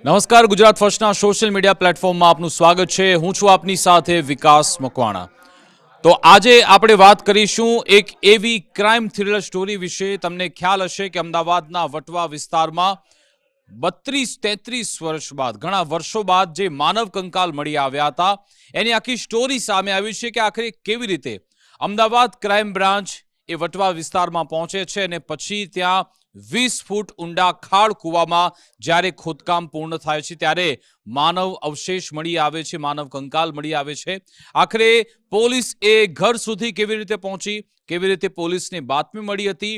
નમસ્કાર, Gujarat ફર્સ્ટના social media પ્લેટફોર્મમાં આપનું સ્વાગત છે. હું છું આપની સાથે વિકાસ મકવાણા. તો આજે આપણે વાત કરીશું એક એવી ક્રાઇમ થ્રિલર સ્ટોરી વિશે. તમને ખ્યાલ હશે કે અમદાવાદના વટવા વિસ્તારમાં 32-33 વર્ષ બાદ, ઘણા વર્ષો બાદ જે માનવ કંકાલ મળી આવ્યા હતા, એની આખી સ્ટોરી સામે આવી છે કે આખરે કેવી રીતે અમદાવાદ ક્રાઇમ બ્રાન્ચ એ વટવા વિસ્તારમાં પહોંચે છે અને પછી ત્યાં 20 ફૂટ ઊંડા ખાડ કૂવામાં જ્યારે ખોદકામ પૂર્ણ થાય છે ત્યારે માનવ અવશેષ મળી આવે છે, માનવ કંકાલ મળી આવે છે. આખરે પોલીસ એ ઘર સુધી કેવી રીતે પહોંચી, કેવી રીતે પોલીસને બાતમી મળી હતી,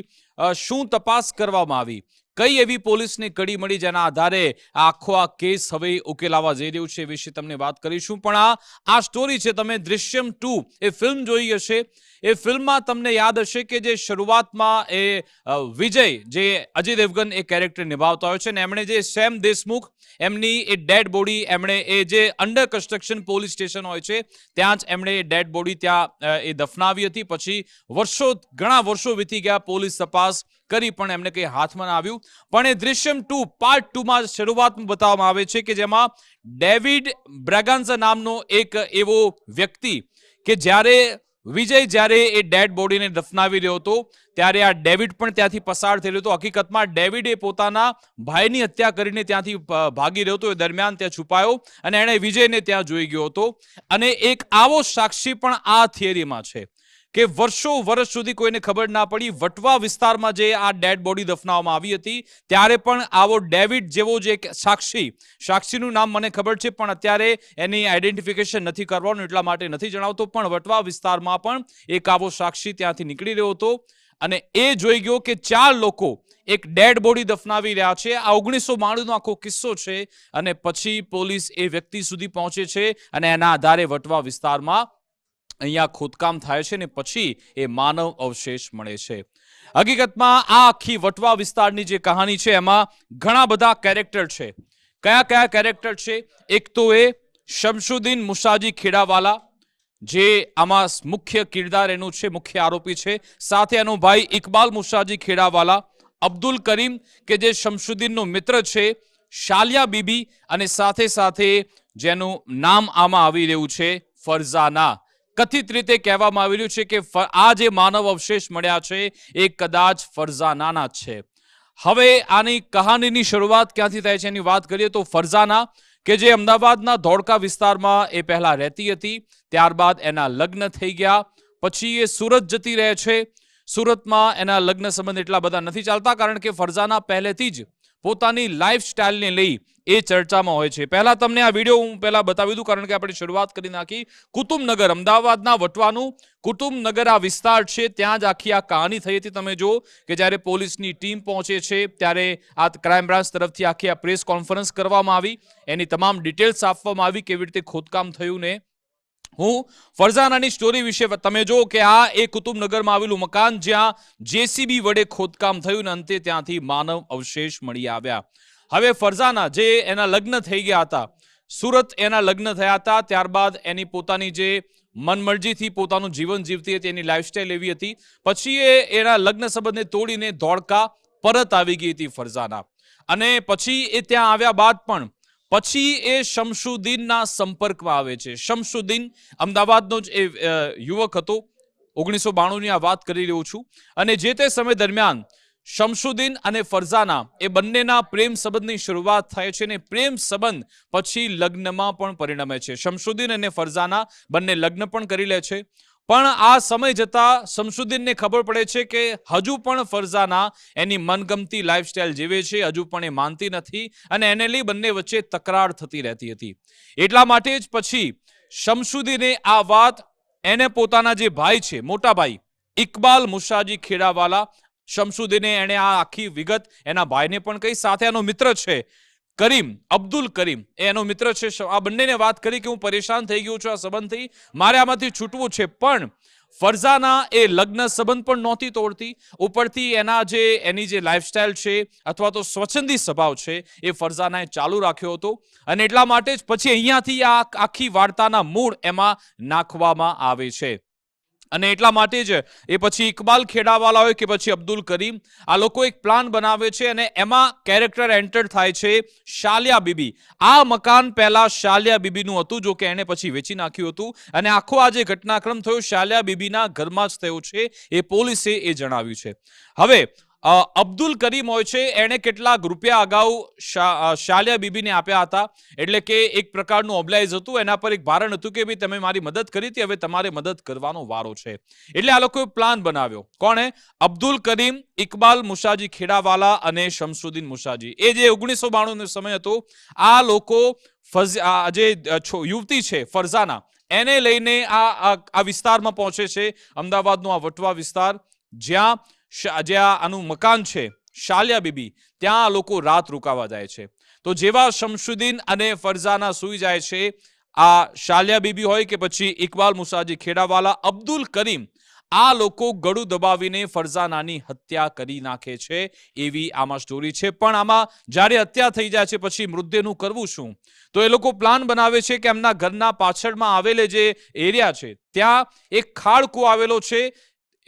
શું તપાસ કરવામાં આવી, કઈ એવી પોલીસને કડી મળી જેના આધારે આખો આ કેસ હવે ઉકેલાવા જઈ રહ્યું છે, એ વિશે તમને વાત કરીશું. પણ આ સ્ટોરી છે, તમે દૃશ્યમ 2 એ ફિલ્મ જોઈ હશે. એ ફિલ્મમાં તમને યાદ હશે કે જે શરૂઆતમાં એ વિજય, જે અજય દેવગન એ કેરેક્ટર નિભાવતા હોય છે, ને એમણે જે સેમ દેશમુખ એમની એ ડેડ બોડી એમણે એ જે અંડર કન્સ્ટ્રક્શન પોલીસ સ્ટેશન હોય છે ત્યાં જ એમણે એ ડેડ બોડી ત્યાં એ દફનાવી હતી. પછી ઘણા વર્ષો વીતી ગયા, પોલીસ તપાસ કરી પણ એમને કંઈ હાથમાં ના આવ્યું. પણ એ દૃશ્યમ 2 પાર્ટ 2માં શરૂઆતમાં બતાવવામાં આવે છે કે જેમાં ડેવિડ બ્રેગાન્ઝા નામનો એક એવો વ્યક્તિ કે જ્યારે એ ડેડ બોડીને દફનાવી રહ્યો હતો ત્યારે આ ડેવિડ પણ ત્યાંથી પસાર થઈ રહ્યો હતો. હકીકતમાં ડેવિડ એ પોતાના ભાઈની હત્યા કરીને ત્યાંથી ભાગી રહ્યો હતો. એ દરમિયાન ત્યાં છુપાયો અને એણે વિજયને ત્યાં જોઈ ગયો હતો. અને એક આવો સાક્ષી પણ આ થિયરીમાં છે કે વર્ષ સુધી કોઈને ખબર ના પડી. વટવા વિસ્તારમાં જે આ ડેડ બોડી દફનાવવામાં આવી હતી ત્યારે પણ આવો ડેવિડ જેવો જે સાક્ષીનું નામ મને ખબર છે પણ અત્યારે એની આઈડેન્ટિફિકેશન નથી કરવાનું, એટલા માટે નથી જણાવતો. પણ વટવા વિસ્તારમાં પણ એક આવો સાક્ષી ત્યાંથી નીકળી રહ્યો હતો અને એ જોઈ ગયો કે 4 લોકો એક ડેડ બોડી દફનાવી રહ્યા છે. આ 1992નો આખો કિસ્સો છે. અને પછી પોલીસ એ વ્યક્તિ સુધી પહોંચે છે અને એના આધારે વટવા વિસ્તારમાં અહીંયા ખોદકામ થાય છે ને પછી એ માનવ અવશેષ મળે છે. હકીકતમાં આ આખી વટવા વિસ્તારની જે કહાની છે એમાં ઘણા બધા કેરેક્ટર છે. કયા કેરેક્ટર છે? એક તો એ શમશુદ્દીન મુસાજી ખેડાવાલા, જે આમાં મુખ્ય કિરદાર એનું છે, મુખ્ય આરોપી છે. સાથે એનો ભાઈ ઇકબાલ મુસાજી ખેડાવાલા, અબ્દુલ કરીમ કે જે શમશુદ્દીનનો મિત્ર છે, શાલિયા બીબી, અને સાથે જેનું નામ આમાં આવી રહ્યું છે ફરઝાના. કથિત રીતે કહેવામાં આવી રહ્યું છે કે આ જે માનવ અવશેષ મળ્યા છે એ કદાચ ફરઝાનાના જ છે. હવે આની કહાનીની શરૂઆત ક્યાંથી થાય છે એની વાત કરીએ તો ફરઝાના કે જે અમદાવાદના ધોળકા વિસ્તારમાં એ પહેલા રહેતી હતી, ત્યારબાદ એના લગ્ન થઈ ગયા, પછી એ સુરત જતી રહે છે. સુરતમાં એના લગ્ન સંબંધ એટલા બધા નથી ચાલતા કારણ કે ફરઝાના પહેલેથી જ પોતાની લાઈફસ્ટાઈલને લઈ એ ચર્ચામાં હોય છે. પહેલા તમને આ વિડીયો હું પહેલા બતાવી દઉં કારણ કે આપણે શરૂઆત કરી નાખી. કુતુબનગર, અમદાવાદના વટવાનું કુતુબનગર આ વિસ્તાર છે, ત્યાં જ આખી આ કહાની થઈ હતી. તમે જો કે જ્યારે પોલીસની ટીમ પહોંચે છે ત્યારે આ ક્રાઇમ બ્રાન્ચ તરફથી આખી આ પ્રેસ કોન્ફરન્સ કરવામાં આવી, એની તમામ ડિટેલ્સ આપવામાં આવી, કેવી રીતે ખોદકામ થયું. ને હું ફરઝાનાની સ્ટોરી વિશે તમે જો કે આ એ કુતુબનગરમાં આવેલું મકાન જ્યાં જેસીબી વડે ખોદકામ થયું ને અંતે ત્યાંથી માનવ અવશેષ મળી આવ્યા. હવે ફરઝાના જે એના લગ્ન થઈ ગયા હતા, સુરત એના લગ્ન થયા હતા, ત્યારબાદ એની પોતાની જે મનમરજીથી પોતાનું જીવન જીવતી હતી, એની લાઈફસ્ટાઈલ એવી હતી. પછી એ એના લગ્ન સંબંધને તોડીને ધોળકા પરત આવી ગઈ હતી ફરઝાના. અને પછી એ ત્યાં આવ્યા બાદ પણ પછી એ શમશુદ્દીનના સંપર્કમાં આવે છે. શમશુદ્દીન અમદાવાદનો જ એ યુવક હતો, 1992ની આ વાત કરી રહ્યો છું. અને જે તે સમય દરમિયાન શમશુદ્દીન અને ફરઝાના એ બંનેના પ્રેમ સંબંધની શરૂઆત થાય છે ને પ્રેમ સંબંધ પછી લગ્નમાં પણ પરિણમે છે. શમશુદ્દીન અને ફરઝાના બંને લગ્ન પણ કરી લે છે. પણ આ સમય જતા શમશુદ્દીનને ખબર પડે છે કે હજુ પણ ફરઝાના એની મનગમતી લાઈફસ્ટાઈલ જીવે છે, હજુ પણ એ માનતી નથી અને એને લઈ બંને વચ્ચે તકરાર થતી રહેતી હતી. એટલા માટે જ પછી શમશુદ્દીને આ વાત એને પોતાના જે ભાઈ છે, મોટા ભાઈ ઇકબાલ મુસાજી ખેડાવાલા, શમશુદ્દીને એણે આ આખી વિગત એના ભાઈને પણ કહી. સાથે એનો મિત્ર છે કરીમ, અબ્દુલ કરીમ, એનો મિત્ર છે. આ બંનેને વાત કરી કે હું પરેશાન થઈ ગયો છું આ સંબંધથી, મારે આમાંથી છૂટવું છે. પણ ફરઝાના એ લગ્ન સંબંધ પણ નહોતી તોડતી, ઉપરથી એની જે લાઈફસ્ટાઈલ છે અથવા તો સ્વચ્છંદી સ્વભાવ છે એ ફરઝાનાએ ચાલુ રાખ્યો હતો. અને એટલા માટે જ પછી અહીંયાથી આ આખી વાર્તાના મૂળ એમાં નાખવામાં આવે છે. અને એટલા માટે જ એ પછી ઇકબાલ ખેડાવાલા હોય કે પછી અબ્દુલ કરીમ, આ લોકો એક પ્લાન બનાવે છે અને એમાં કેરેક્ટર એન્ટર થાય છે શાલિયા બીબી. આ મકાન પહેલા શાલિયા બીબીનું હતું, જો કે એને પછી વેચી નાખ્યું હતું અને આખો આ જે ઘટનાક્રમ થયો શાલિયા બીબીના ઘરમાં જ થયો છે, એ પોલીસે એ જણાવ્યું છે. હવે અબ્દુલ કરીમ હોય છે, એણે કેટલાક રૂપિયા અગાઉ શાલિયા બીબીને આપ્યા હતા, એટલે કે એક પ્રકારનું ઓબ્લાઇઝ હતું, એના પર એક ભારણ હતું કે ભાઈ તમે મારી મદદ કરી હતી, હવે તમારે મદદ કરવાનો વારો છે. એટલે આ લોકોએ પ્લાન બનાવ્યો. કોણે? અબ્દુલ કરીમ, ઇકબાલ મુસાજી ખેડાવાલા અને શમસુદ્દીન મુસાજી. એ જે 1992 નો સમય હતો, આ લોકો જે યુવતી છે ફરઝાના, એને લઈને આ વિસ્તારમાં પહોંચે છે, અમદાવાદનો આ વટવા વિસ્તાર, જ્યાં આનું મકાન છે શાલિયા બીબી, ત્યાં લોકો રાત રોકાવા જાય છે. તો જેવા શમસુદ્દીન અને ફરઝાના સુઈ જાય છે, આ શાલિયા બીબી હોય કે પછી ઇકબાલ મુસાજી ખેડાવાલા, અબ્દુલ કરીમ, આ લોકો ગળું દબાવીને ફરઝાનાની હત્યા કરી નાખે છે, એવી આમાં સ્ટોરી છે. પણ આમાં જ્યારે હત્યા થઈ જાય છે પછી મૃતદેહનું કરવું શું? તો એ લોકો પ્લાન બનાવે છે કે એમના ઘરના પાછળમાં આવેલે જે એરિયા છે, ત્યાં એક ખાડકૂવો આવેલો છે,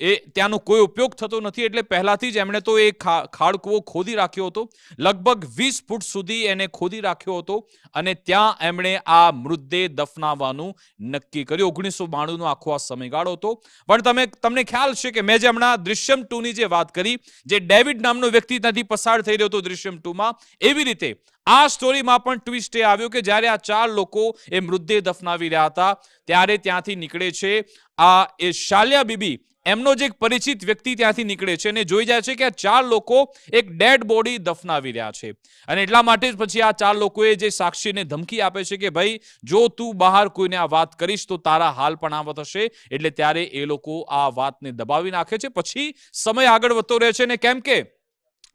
એ ત્યાંનો કોઈ ઉપયોગ થતો નથી, એટલે પહેલાથી જ એમણે તો એ ખાડકૂવો ખોદી રાખ્યો હતો, લગભગ 20 ફૂટ સુધી એને ખોદી રાખ્યો હતો અને ત્યાં એમણે આ મૃતદેહ દફનાવવાનું નક્કી કર્યું. 1992 નો આખો આ સમયગાળો હતો. પણ તમને ખ્યાલ છે કે મેં જે હમણાં દૃશ્યમ 2 ની જે વાત કરી, જે ડેવિડ નામનો વ્યક્તિ ત્યાંથી પસાર થઈ રહ્યો હતો દૃશ્યમ 2 માં, એવી રીતે આ સ્ટોરીમાં પણ ટ્વિસ્ટ એ આવ્યો કે જ્યારે આ 4 લોકો એ મૃતદેહ દફનાવી રહ્યા હતા, ત્યારે ત્યાંથી નીકળે છે એ શાલિયા બીબી, એમનો જે એક પરિચિત વ્યક્તિ ત્યાંથી નીકળે છે અને જોઈ જાય છે કે આ 4 લોકો એક ડેડ બોડી દફનાવી રહ્યા છે. અને એટલા માટે જ પછી આ 4 લોકોએ જે સાક્ષીને ધમકી આપે છે કે ભાઈ જો તું બહાર કોઈને આ વાત કરીશ તો તારા હાલ પણ આવા થશે. એટલે ત્યારે એ લોકો આ વાતને દબાવી નાખે છે. પછી સમય આગળ વધતો રહે છે, ને કેમ કે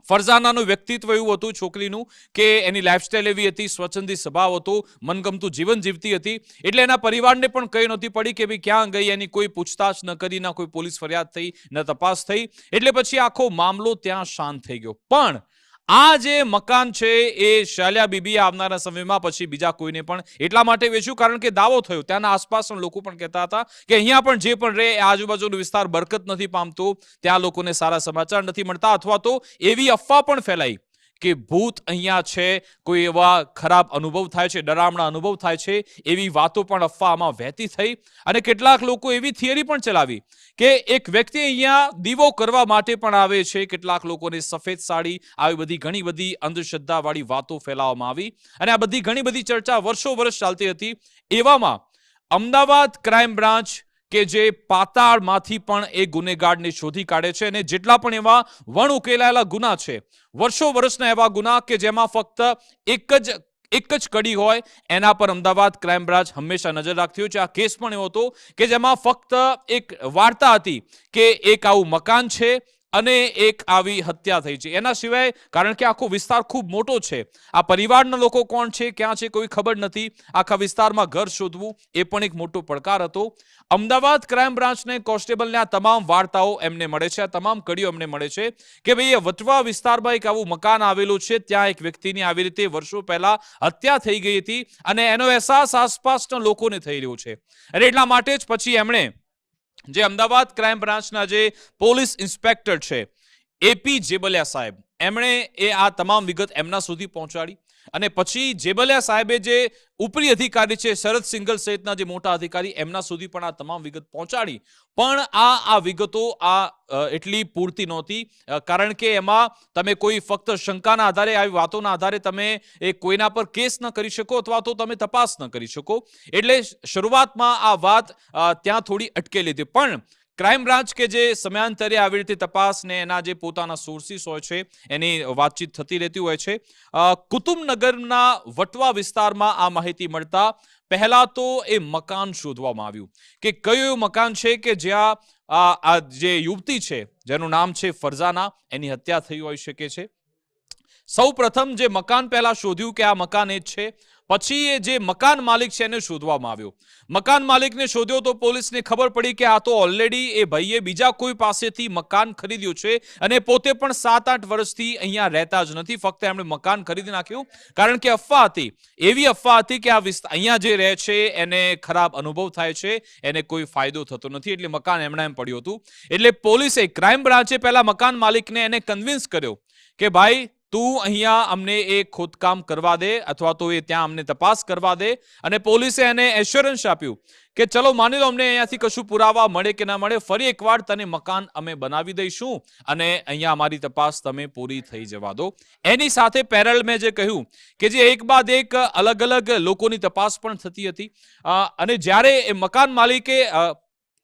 ફરઝાનાનું વ્યક્તિત્વ એવું હતું છોકરીનું કે એની લાઈફસ્ટાઈલ એવી હતી, સ્વચ્છંદી સ્વભાવ હતો, મનગમતું જીવન જીવતી હતી, એટલે એના પરિવારને પણ કઈ નહોતી પડી કે ભાઈ ક્યાં ગઈ, એની કોઈ પૂછતાછ ન કરી, ના કોઈ પોલીસ ફરિયાદ થઈ, ન તપાસ થઈ. એટલે પછી આખો મામલો ત્યાં શાંત થઈ ગયો. પણ આ જે મકાન છે એ શાલિયા બીબી આવનારા સમયમાં પછી બીજા કોઈને પણ એટલા માટે વેચ્યું કારણ કે દાવો થયો, ત્યાંના આસપાસના લોકો પણ કહેતા હતા કે અહીંયા પણ જે પણ રહે આજુબાજુનો વિસ્તાર બરકત નથી પામતો, ત્યાં લોકોને સારા સમાચાર નથી મળતા, અથવા તો એવી અફવા પણ ફેલાઈ કે ભૂત અહીંયા છે, કોઈ એવા ખરાબ અનુભવ થાય છે, ડરામણા અનુભવ થાય છે, એવી વાતો પણ અફવામાં વહેતી થઈ. અને કેટલાક લોકો એવી થિયરી પણ ચલાવી કે એક વ્યક્તિ અહીંયા દીવો કરવા માટે પણ આવે છે, કેટલાક લોકોને સફેદ સાડી, આવી બધી ઘણી બધી અંધશ્રદ્ધાવાળી વાતો ફેલાવવામાં આવી અને આ બધી ઘણી બધી ચર્ચા વર્ષો વર્ષ ચાલતી હતી. એવામાં અમદાવાદ ક્રાઇમ બ્રાન્ચ કે જે પાતાળમાંથી પણ એ ગુનેગારને શોધી કાઢે છે અને જેટલા પણ એવા વણ ઉકેલાયેલા ગુના છે, વર્ષો વર્ષના એવા ગુના કે જેમાં ફક્ત એક જ કડી હોય, એના પર અમદાવાદ ક્રાઇમ બ્રાન્ચ હંમેશા નજર રાખતી હોય છે. આ કેસ પણ એવો હતો કે જેમાં ફક્ત એક વાર્તા હતી કે એક આવું મકાન છે અને એક આવી હત્યા થઈ છે. એના સિવાય કારણ કે આખો વિસ્તાર ખૂબ મોટો છે, આ પરિવારના લોકો કોણ છે, ક્યાં છે, કોઈ ખબર નથી, આખા વિસ્તારમાં ઘર શોધવું એ પણ એક મોટો પડકાર હતો. અમદાવાદ ક્રાઇમ બ્રાન્ચને કોન્સ્ટેબલને આ તમામ વાર્તાઓ એમને મળે છે, આ તમામ કડીઓ એમને મળે છે કે ભાઈ એ વટવા વિસ્તારમાં એક આવું મકાન આવેલું છે, ત્યાં એક વ્યક્તિની આવી રીતે વર્ષો પહેલા હત્યા થઈ ગઈ હતી અને એનો અહેસાસ આસપાસના લોકોને થઈ રહ્યો છે. અને એટલા માટે જ પછી એમણે જે અમદાવાદ ક્રાઇમ બ્રાન્ચના જે પોલીસ ઇન્સ્પેક્ટર છે એપી જેબલિયા સાહેબ, એમણે આ તમામ વિગત એમના સુધી પહોંચાડી અને પછી જેબલિયા સાહેબે જે ઉપરી અધિકારી છે શરદ સિંઘલ સહિતના જે મોટા અધિકારી, એમના સુધી પણ આ તમામ વિગત પહોંચાડી. પણ આ વિગતો એટલી પૂરતી નહોતી, કારણ કે એમાં તમે કોઈ ફક્ત શંકાના આધારે, આવી વાતોના આધારે તમે કોઈના પર કેસ ન કરી શકો અથવા તો તમે તપાસ ન કરી શકો. એટલે શરૂઆતમાં આ વાત ત્યાં થોડી અટકેલી હતી. પણ ક્રાઇમ બ્રાન્ચ કે જે સમયાંતરે આવી રીતે તપાસ ને એના જે પોતાના સોર્સિસ હોય છે એની વાતચીત થતી રહેતી હોય છે. કુતુબનગરના વટવા વિસ્તારમાં આ માહિતી મળતા પહેલા તો એ મકાન શોધવામાં આવ્યું કે કયું મકાન છે કે જ્યાં આ જે યુવતી છે જેનું નામ છે ફરઝાના, એની હત્યા થઈ હોઈ શકે છે. સૌ પ્રથમ જે મકાન પહેલા શોધ્યું કે આ મકાન એ જ છે, પછી એ જે મકાન માલિક છે એને શોધવામાં આવ્યો. મકાન માલિકને શોધ્યો તો પોલીસને ખબર પડી કે આ તો ઓલરેડી એ ભાઈએ બીજા કોઈ પાસેથી મકાન ખરીદ્યું છે અને પોતે પણ 7-8 વર્ષથી અહીંયા રહેતા જ નથી. ફક્ત એમણે મકાન ખરીદી નાખ્યું કારણ કે અફવા હતી, એવી અફવા હતી કે આ અહીંયા જે રહે છે એને ખરાબ અનુભવ થાય છે, એને કોઈ ફાયદો થતો નથી, એટલે મકાન એમણે એમ પડ્યું હતું. એટલે પોલીસે, ક્રાઇમ બ્રાન્ચે પહેલા મકાન માલિકને એને કન્વિન્સ કર્યો કે ભાઈ તું અહીંયા અમને એ ખોદકામ કરવા દે અથવા તો એ ત્યાં અમને તપાસ કરવા દે. અને પોલીસે એને એશ્યોરન્સ આપ્યું કે ચલો માની લો અમને અહીંયાથી કશું પુરાવા મળે કે ના મળે, ફરી એકવાર તને મકાન અમે બનાવી દઈશું અને અહીંયા અમારી તપાસ તમે પૂરી થઈ જવા દો. એની સાથે પેરેલ મેં જે કહ્યું કે જે એક બાદ એક અલગ અલગ લોકોની તપાસ પણ થતી હતી. અને જ્યારે એ મકાન માલિકે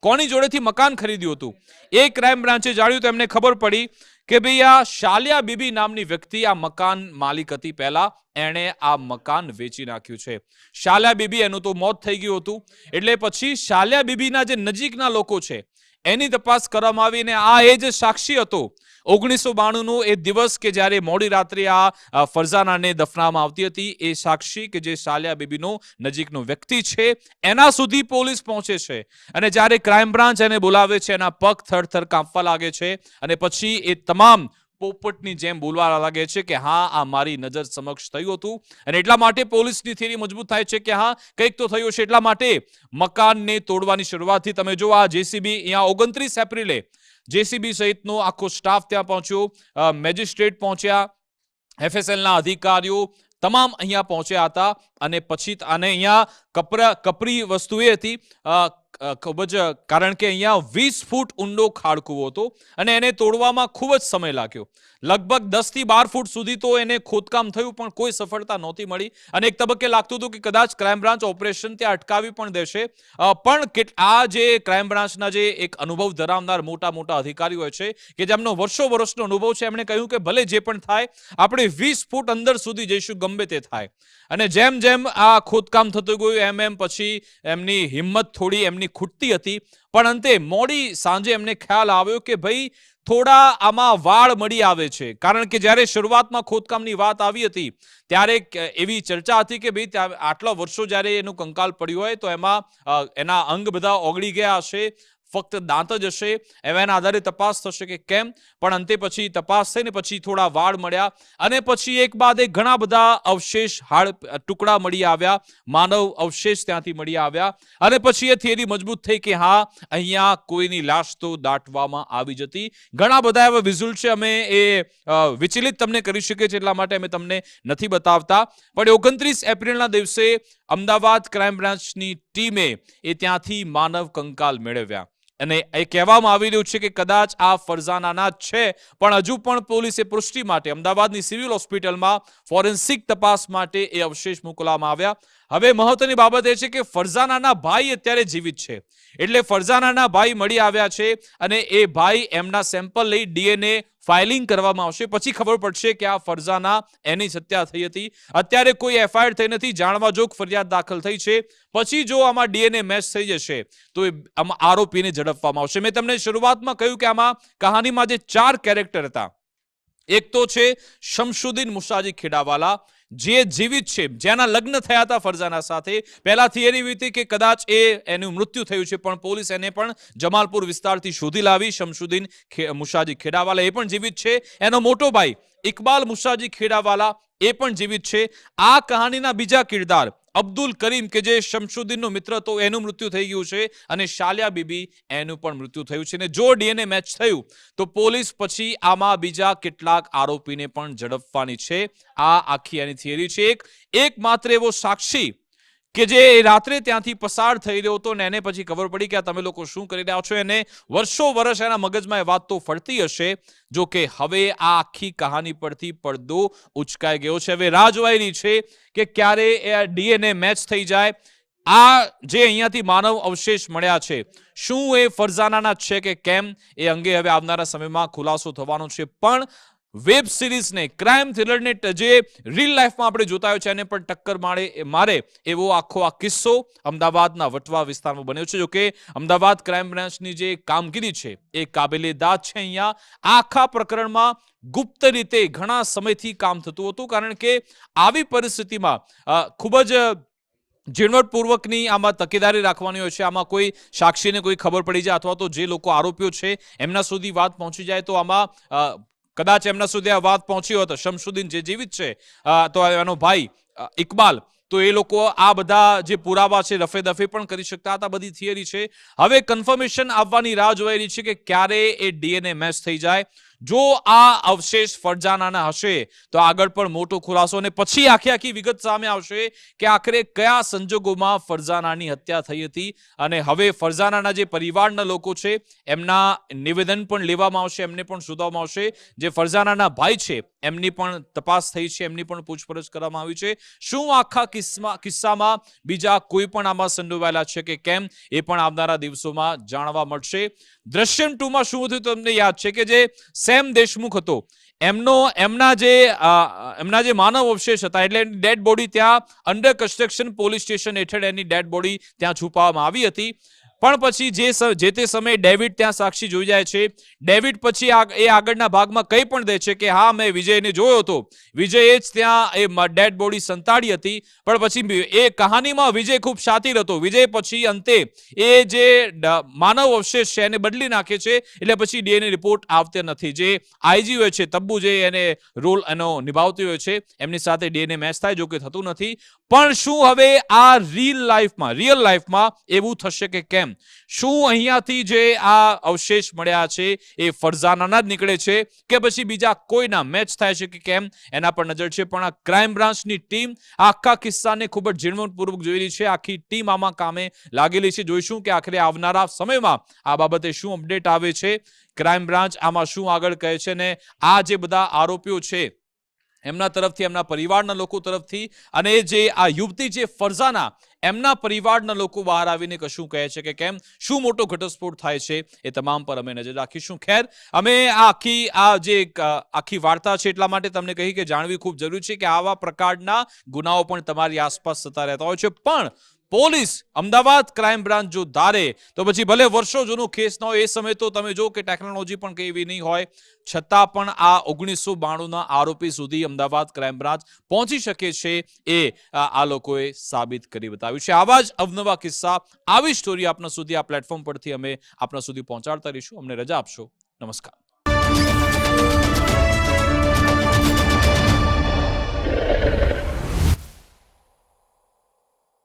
કોની જોડેથી મકાન ખરીદ્યું હતું એ ક્રાઇમ બ્રાન્ચે જાણ્યું તો એમને ખબર પડી કે ભાઈ આ શાલિયા બીબી નામની વ્યક્તિ આ મકાન માલિક હતી. પહેલા એણે આ મકાન વેચી નાખ્યું છે. શાલિયા બીબી, એનું તો મોત થઈ ગયું હતું. એટલે પછી શાલિયા બીબીના જે નજીકના લોકો છે એની તપાસ કરવામાં આવી અને આ એ જે સાક્ષી હતો 1992નો એ દિવસ કે જ્યારે મોડી રાત્રે આ ફરઝાનાને દફનાવવામાં આવતી હતી, એ સાક્ષી કે જે શાલિયા બીબીનો નજીકનો વ્યક્તિ છે એના સુધી પોલીસ પહોંચે છે. અને જ્યારે ક્રાઇમ બ્રાન્ચ એને બોલાવે છે એના પગ થરથર કાંપવા લાગે છે અને પછી એ તમામ પોપટની જેમ બોલવા લાગે છે કે હા આ મારી નજર સમક્ષ થયું હતું. અને એટલા માટે પોલીસની થિયરી મજબૂત થાય છે કે હા કંઈક તો થયું છે. એટલા માટે મકાનને તોડવાની શરૂઆતથી તમે જો આ જેસીબી અહીંયા 29 એપ્રિલે જેસીબી સહિતનો આખો સ્ટાફ ત્યાં પહોંચ્યો, મેજિસ્ટ્રેટ પહોંચ્યા, એફએસએલના અધિકારીઓ તમામ અહીંયા પહોંચ્યા હતા. અને પછી આને અહીંયા કપરી વસ્તુ એ હતી ખૂબ જ, કારણ કે અહીંયા 20 ફૂટ ઊંડો ખાડકૂવો હતો અને એને તોડવામાં ખૂબ જ સમય લાગ્યો. લગભગ 10 થી 12 ફૂટ સુધી તો એને ખોદકામ થયું પણ કોઈ સફળતા નહોતી મળી. અને એક તબક્કે લાગતું હતું કે કદાચ ક્રાઇમ બ્રાન્ચ ઓપરેશન ત્યાં અટકાવી પણ દેશે. પણ આ જે ક્રાઇમ બ્રાન્ચના જે એક અનુભવ ધરાવનાર મોટા મોટા અધિકારીઓ હોય છે કે જેમનો વર્ષનો અનુભવ છે, એમણે કહ્યું કે ભલે જે પણ થાય આપણે 20 ફૂટ અંદર સુધી જઈશું, ગમે તે થાય. અને જેમ જેમ આ ખોદકામ થતું ગયું એમ પછી એમની હિંમત થોડી એમની ખૂટતી હતી. પણ અંતે મોડી સાંજે એમને ખ્યાલ આવ્યો કે ભાઈ થોડા આમાં વાળ મળી આવે છે. કારણ કે જ્યારે શરૂઆતમાં ખોદકામની વાત આવી હતી ત્યારે એવી ચર્ચા હતી કે ભાઈ આટલા વર્ષો જ્યારે એનું કંકાલ પડ્યું હોય તો એમાં એના અંગ બધા ઓગળી ગયા હશે, ફક્ત દાંત જ હશે. એના આધારે તપાસ થશે કે કેમ. પણ અંતે પછી તપાસ થઈને પછી થોડા વાળ મળ્યા અને પછી એક બાદ એક ઘણા બધા અવશેષ, ટુકડા મળી આવ્યા, માનવ અવશેષ ત્યાંથી મળી આવ્યા. અને પછી એ થિયરી મજબૂત થઈ કે હા અહીંયા કોઈની લાશ તો દાટવામાં આવી જતી. ઘણા બધા એવા વિઝ્યુઅલ છે, અમે એ વિચલિત તમને કરી શકીએ છીએ એટલા માટે અમે તમને નથી બતાવતા. પણ 29 એપ્રિલના દિવસે અમદાવાદ ક્રાઇમ બ્રાન્ચની ટીમે એ ત્યાંથી માનવ કંકાલ મેળવ્યા. અને એ કહેવામાં આવી રહ્યું છે કે કદાચ આ ફરઝાનાના જ છે. પણ હજુ પણ પોલીસે પુષ્ટિ માટે અમદાવાદની સિવિલ હોસ્પિટલમાં ફોરેન્સિક તપાસ માટે એ અવશેષ મોકલવામાં આવ્યા. હવે મહત્વની બાબત એ છે કે ફરઝાનાના ભાઈ અત્યારે જીવિત છે. એટલે ફરઝાનાના ભાઈ મળી આવ્યા છે અને એ ભાઈ એમના સેમ્પલ લઈ ડીએનએ ફાઇલિંગ કરવામાં આવશે. પછી ખબર પડશે કે આ ફરઝાના એની જ હત્યા થઈ હતી. અત્યારે કોઈ એફઆઈઆર થઈ નથી, જાણવા જોગ ફરિયાદ દાખલ થઈ છે. પછી જો આમાં ડીએનએ મેચ થઈ જશે તો આમાં આરોપીને ઝડપવામાં આવશે. મેં તમને શરૂઆતમાં કહ્યું કે આમાં કહાનીમાં જે 4 કેરેક્ટર હતા, એક તો છે શમશુદ્દીન મુસાજી ખેડાવાલા, જે જીવિત છે, જેના લગ્ન થયા હતા ફરઝાના સાથે. પહેલા થિયરી એવી હતી કે કદાચ એનું મૃત્યુ થયું છે, પણ પોલીસ એને પણ જમાલપુર વિસ્તારથી શોધી લાવી. શમશુદ્દીન મુસાજી ખેડાવાલા એ પણ જીવિત છે. એનો મોટો ભાઈ ઇકબાલ મુસાજી ખેડાવાલા એ પણ જીવિત છે. આ કહાનીના બીજા કિરદાર અબ્દુલ કરીમ કે જે શમશુદ્દીનનો મિત્ર હતો એનું મૃત્યુ થઈ ગયું છે અને શાલિયા બીબી એનું પણ મૃત્યુ થયું છે. અને જો ડીએનએ મેચ થયું તો પોલીસ પછી આમાં બીજા કેટલાક આરોપીને પણ ઝડપવાની છે. આ આખી એની થિયરી છે. એક માત્ર એવો સાક્ષી કે જે રાત્રે ત્યાંથી પસાર થઈ રહ્યો હતો અને એને પછી ખબર પડી કે આ તમે લોકો શું કરી રહ્યા છો. એને વર્ષ એના મગજમાં એ વાત તો ફરતી હશે. જો કે હવે આ આખી કહાની પરથી પડદો ઉચકાઈ ગયો છે. હવે રાહ જોવાઈ રહી છે કે ક્યારે એ ડીએનએ મેચ થઈ જાય. આ જે અહીંયાથી માનવ અવશેષ મળ્યા છે, શું એ ફરઝાનાના છે કે કેમ, એ અંગે હવે આવનારા સમયમાં ખુલાસો થવાનો છે. પણ વેબ સિરીઝને, ક્રાઇમ થ્રિલરને જે રિયલ લાઈફમાં આપણે જોતા હોય છે એને પણ ટક્કર મારે એવો આખો આ કિસ્સો અમદાવાદના વટવા વિસ્તારમાં બન્યો છે. જોકે અમદાવાદ ક્રાઇમ બ્રાન્ચની જે કામગીરી છે એ કાબિલે દાદ છે. અહીંયા આખા પ્રકરણમાં ગુપ્ત રીતે ઘણા સમયથી કામ થતું હતું, કારણ કે આવી પરિસ્થિતિમાં ખૂબ જ ઝીણવટપૂર્વકની આમાં તકેદારી રાખવાની હોય છે. આમાં કોઈ સાક્ષીને કોઈ ખબર પડી જાય અથવા તો જે લોકો આરોપીઓ છે એમના સુધી વાત પહોંચી જાય તો આમાં કદાચ એમના સુધી આ વાત પહોંચી હોત, શમશુદ્દીન જે જીવિત છે તો એનો ભાઈ ઇકબાલ, તો એ લોકો આ બધા જે પુરાવા છે રફે દફે પણ કરી શકતા હતા. બધી થિયરી છે. હવે કન્ફર્મેશન આવવાની રાહ જોવાઈ રહી છે કે ક્યારે એ ડીએનએ મેચ થઈ જાય. જો આ અવશેષ ફરજાનાના હશે તો આગળ પણ મોટો ખુલાસો, અને પછી આખી વિગત સામે આવશે કે આખરે કયા સંજોગોમાં ફરજાનાની હત્યા થઈ હતી. અને હવે ફરજાનાના જે પરિવારના લોકો છે એમના નિવેદન પણ લેવામાં આવશે, એમને પણ શોધવામાં આવશે. જે ફરજાનાના ભાઈ છે એમની પણ તપાસ થઈ છે, એમની પણ પૂછપરછ કરવામાં આવી છે. શું આખા કિસ્સામાં બીજા કોઈ પણ આમાં સંડોવાયેલા છે કે કેમ, એ પણ આવનારા દિવસોમાં જાણવા મળશે. દ્રશ્યમ 2માં શું થયું તમને યાદ છે કે જે સેમ દેશમુખ હતો એમના જે માનવ અવશેષ હતા, એટલે ડેડ બોડી ત્યાં અંડર કન્સ્ટ્રક્શન પોલીસ સ્ટેશન હેઠળ એની ડેડ બોડી ત્યાં છુપાવવામાં આવી હતી. પણ પછી જે તે સમયે ડેવિડ ત્યાં સાક્ષી જોઈ જાય છે. ડેવિડ પછી એ આગળના ભાગમાં કહી પણ દે છે કે હા, મેં વિજયને જોયો હતો, વિજયે જ ત્યાં એ ડેડ બોડી સંતાડી હતી. પણ પછી એ કહાનીમાં વિજય ખૂબ શાતિર હતો. વિજય પછી અંતે એ જે માનવ અવશેષ છે એને બદલી નાખે છે, એટલે પછી ડીએનએ રિપોર્ટ આવતો નથી. જે આઈજી હોય છે તબ્બુ, જે એને રોલ એનો નિભાવતી હોય છે, એમની સાથે ડીએનએ મેચ થાય, જો કે થતું નથી. પણ શું હવે આ રિયલ લાઈફમાં એવું થશે કે કેમ? શું અહીંયાથી જે આ અવશેષ મળ્યા છે એ ફરજાનાના જ નીકળે છે કે પછી બીજા કોઈના મેચ થાય છે કે કેમ, એના પર નજર છે. પણ આ ક્રાઇમ બ્રાન્ચની ટીમ આખા કિસ્સાને ખૂબ જ ઝીણવટપૂર્વક જોઈ રહી છે. આખી ટીમ આમાં કામે લાગેલી છે. જોઈશું કે આખરે આવનારા સમયમાં આ બાબતે શું અપડેટ આવે છે, ક્રાઇમ બ્રાન્ચ આમાં શું આગળ કહે છે, ને આ જે બધા આરોપીઓ છે એમના તરફથી, એમના પરિવારના લોકો તરફથી, અને જે આ યુવતી છે ફરજાના, એમના પરિવારના લોકો બહાર આવીને કશું કહે છે કે કેમ, શું મોટો ઘટસ્ફોટ થાય છે, એ તમામ પર અમે નજર રાખીશું. ખેર, અમે આખી વાર્તા છે એટલા માટે તમને કહી કે જાણવી ખૂબ જરૂરી છે કે આવા પ્રકારના ગુનાઓ પણ તમારી આસપાસ થતા રહેતા હોય છે. પણ પોલીસ, અમદાવાદ ક્રાઇમ બ્રાન્ચ જો ધારે તો પછી ભલે વર્ષો જૂનો કેસ ન હોય, એ સમય તો તમે જો કે ટેકનોલોજી પણ કઈ એવી નહીં હોય, છતાં પણ આ 1992ના આરોપી સુધી અમદાવાદ ક્રાઇમ બ્રાન્ચ પહોંચી શકે છે એ આ લોકોએ સાબિત કરી બતાવ્યું છે. આવા જ અવનવા કિસ્સા, આવી સ્ટોરી આપના સુધી આ પ્લેટફોર્મ પરથી અમે આપના સુધી પહોંચાડતા રહીશું. અમને રજા આપશો. નમસ્કાર.